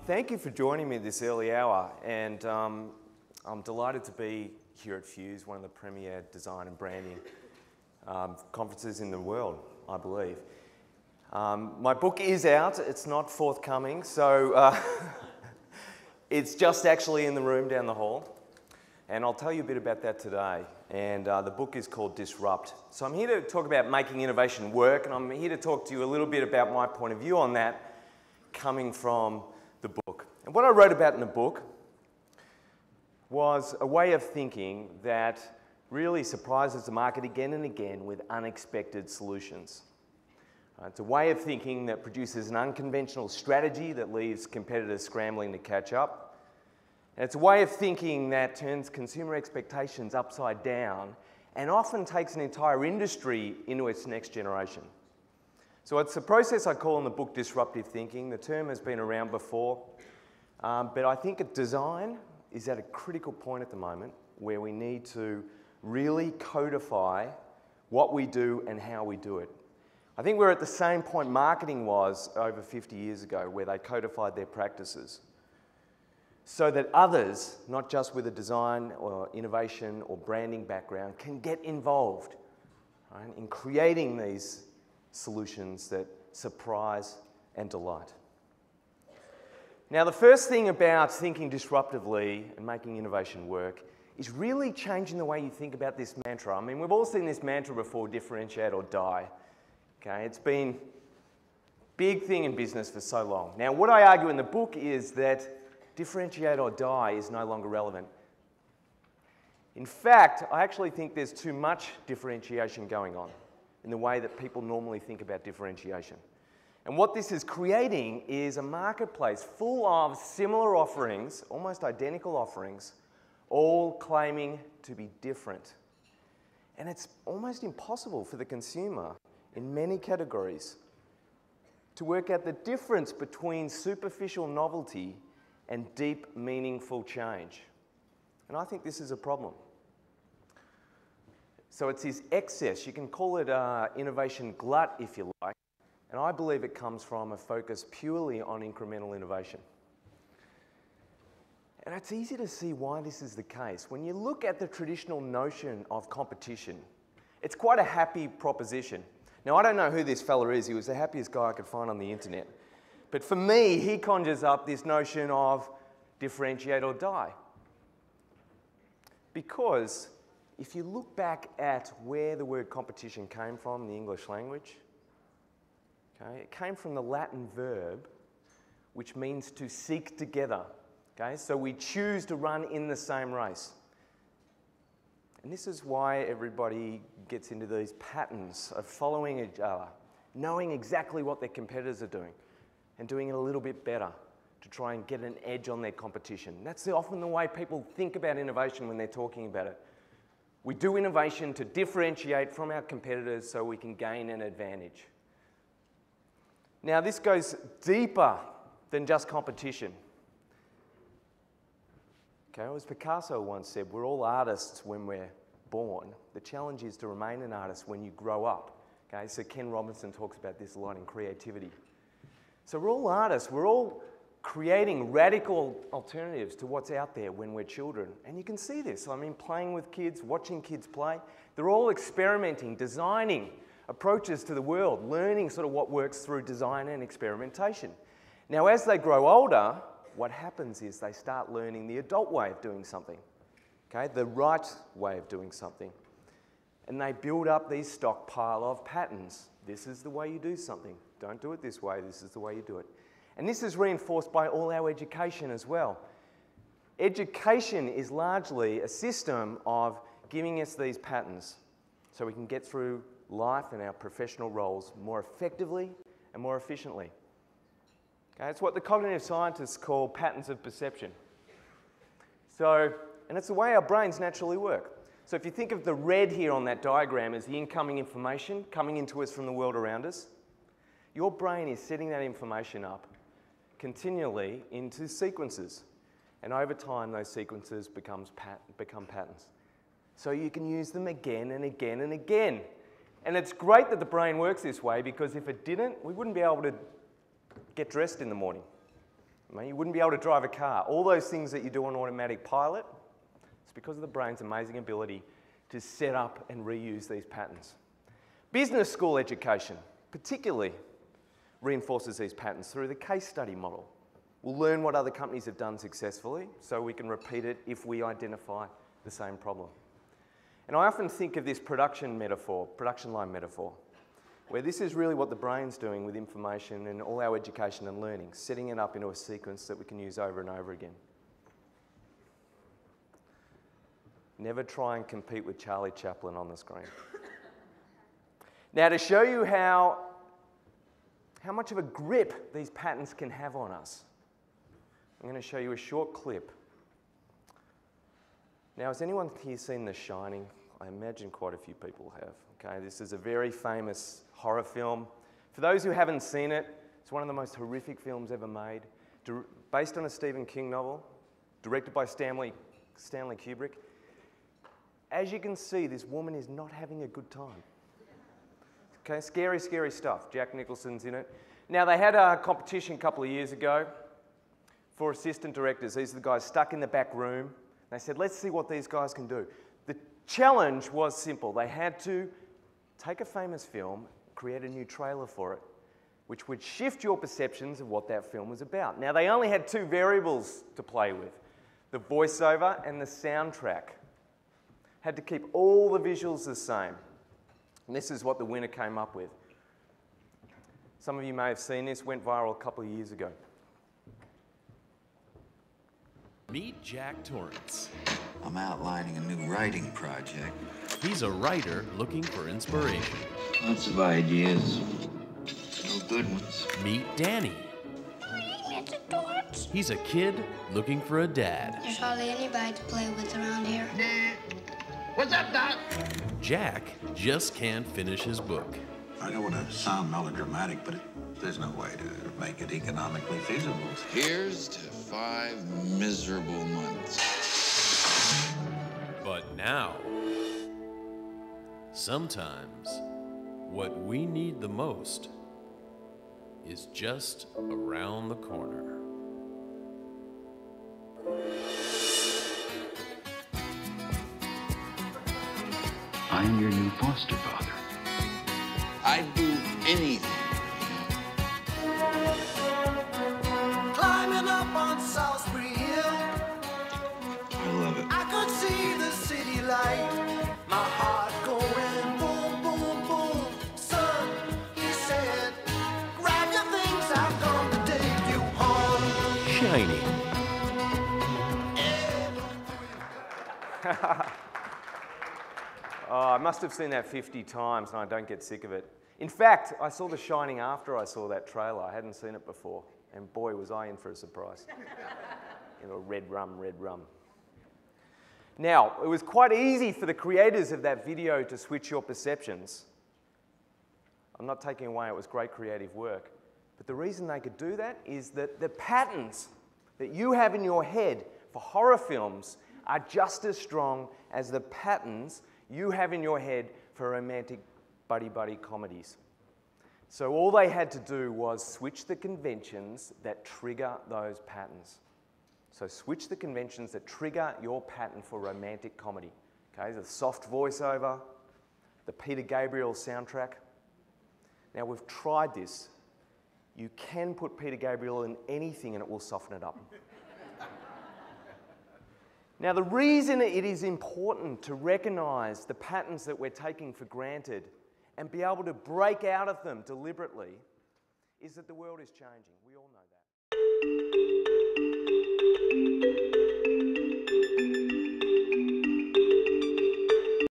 Thank you for joining me this early hour, and I'm delighted to be here at FUSE, one of the premier design and branding conferences in the world, I believe. My book is out, it's not forthcoming, so it's just actually in the room down the hall, and I'll tell you a bit about that today. And the book is called Disrupt. So I'm here to talk about making innovation work, and I'm here to talk to you a little bit about my point of view on that coming from the book. And what I wrote about in the book was a way of thinking that really surprises the market again and again with unexpected solutions. It's a way of thinking that produces an unconventional strategy that leaves competitors scrambling to catch up. And it's a way of thinking that turns consumer expectations upside down and often takes an entire industry into its next generation. So it's a process I call in the book disruptive thinking. The term has been around before, but I think design is at a critical point at the moment where we need to really codify what we do and how we do it. I think we're at the same point marketing was over 50 years ago, where they codified their practices so that others, not just with a design or innovation or branding background, can get involved, right, in creating these solutions that surprise and delight. Now, the first thing about thinking disruptively and making innovation work is really changing the way you think about this mantra. I mean, we've all seen this mantra before, differentiate or die. Okay, it's been a big thing in business for so long. Now, what I argue in the book is that differentiate or die is no longer relevant. In fact, I actually think there's too much differentiation going on in the way that people normally think about differentiation. And what this is creating is a marketplace full of similar offerings, almost identical offerings, all claiming to be different. And it's almost impossible for the consumer in many categories to work out the difference between superficial novelty and deep, meaningful change. And I think this is a problem. So it's this excess, you can call it innovation glut if you like, and I believe it comes from a focus purely on incremental innovation. And it's easy to see why this is the case. When you look at the traditional notion of competition, it's quite a happy proposition. Now, I don't know who this fella is, he was the happiest guy I could find on the internet. But for me, he conjures up this notion of differentiate or die. Because if you look back at where the word competition came from in the English language, okay, it came from the Latin verb, which means to seek together. Okay, so we choose to run in the same race. And this is why everybody gets into these patterns of following each other, knowing exactly what their competitors are doing, and doing it a little bit better to try and get an edge on their competition. That's often the way people think about innovation when they're talking about it. We do innovation to differentiate from our competitors so we can gain an advantage. Now, this goes deeper than just competition. Okay, as Picasso once said, we're all artists when we're born. The challenge is to remain an artist when you grow up. Okay, so Ken Robinson talks about this a lot in creativity. So we're all artists, we're all creating radical alternatives to what's out there when we're children. And you can see this, I mean, playing with kids, watching kids play. They're all experimenting, designing approaches to the world, learning sort of what works through design and experimentation. Now, as they grow older, what happens is they start learning the adult way of doing something, okay, the right way of doing something. And they build up these stockpile of patterns. This is the way you do something. Don't do it this way, this is the way you do it. And this is reinforced by all our education as well. Education is largely a system of giving us these patterns so we can get through life and our professional roles more effectively and more efficiently. Okay, it's what the cognitive scientists call patterns of perception. So, and it's the way our brains naturally work. So if you think of the red here on that diagram as the incoming information coming into us from the world around us, your brain is setting that information up continually into sequences. And over time, those sequences become patterns. So you can use them again and again and again. And it's great that the brain works this way, because if it didn't, we wouldn't be able to get dressed in the morning. I mean, you wouldn't be able to drive a car. All those things that you do on automatic pilot, it's because of the brain's amazing ability to set up and reuse these patterns. Business school education particularly reinforces these patterns through the case study model. We'll learn what other companies have done successfully so we can repeat it if we identify the same problem. And I often think of this production line metaphor, where this is really what the brain's doing with information and all our education and learning, setting it up into a sequence that we can use over and over again. Never try and compete with Charlie Chaplin on the screen. Now, to show you how much of a grip these patterns can have on us, I'm going to show you a short clip. Now, has anyone here seen The Shining? I imagine quite a few people have. Okay, this is a very famous horror film. For those who haven't seen it, it's one of the most horrific films ever made, based on a Stephen King novel, directed by Stanley Kubrick. As you can see, this woman is not having a good time. Okay, scary, scary stuff. Jack Nicholson's in it. Now, they had a competition a couple of years ago for assistant directors. These are the guys stuck in the back room. They said, let's see what these guys can do. The challenge was simple. They had to take a famous film, create a new trailer for it, which would shift your perceptions of what that film was about. Now, they only had two variables to play with, the voiceover and the soundtrack. Had to keep all the visuals the same. And this is what the winner came up with. Some of you may have seen this, went viral a couple of years ago. Meet Jack Torrance. I'm outlining a new writing project. He's a writer looking for inspiration. Lots of ideas. No good ones. Meet Danny. Mr. Torrance. He's a kid looking for a dad. There's hardly anybody to play with around here. What's up, Doc? Jack just can't finish his book. I don't want to sound melodramatic, but there's no way to make it economically feasible. Here's to 5 miserable months. But now, sometimes what we need the most is just around the corner. I am your new foster father. I'd do anything. Climbing up on Salisbury Hill, I love it. I could see the city light. My heart going boom, boom, boom. Son, he said, grab your things, I've come to take you home. Shiny. Oh, I must have seen that 50 times and I don't get sick of it. In fact, I saw The Shining after I saw that trailer. I hadn't seen it before. And boy, was I in for a surprise. You know, red rum, red rum. Now, it was quite easy for the creators of that video to switch your perceptions. I'm not taking away, it was great creative work. But the reason they could do that is that the patterns that you have in your head for horror films are just as strong as the patterns you have in your head for romantic buddy-buddy comedies. So all they had to do was switch the conventions that trigger those patterns. So switch the conventions that trigger your pattern for romantic comedy. Okay, the soft voiceover, the Peter Gabriel soundtrack. Now we've tried this. You can put Peter Gabriel in anything and it will soften it up. Now, the reason it is important to recognize the patterns that we're taking for granted and be able to break out of them deliberately is that the world is changing. We all know that.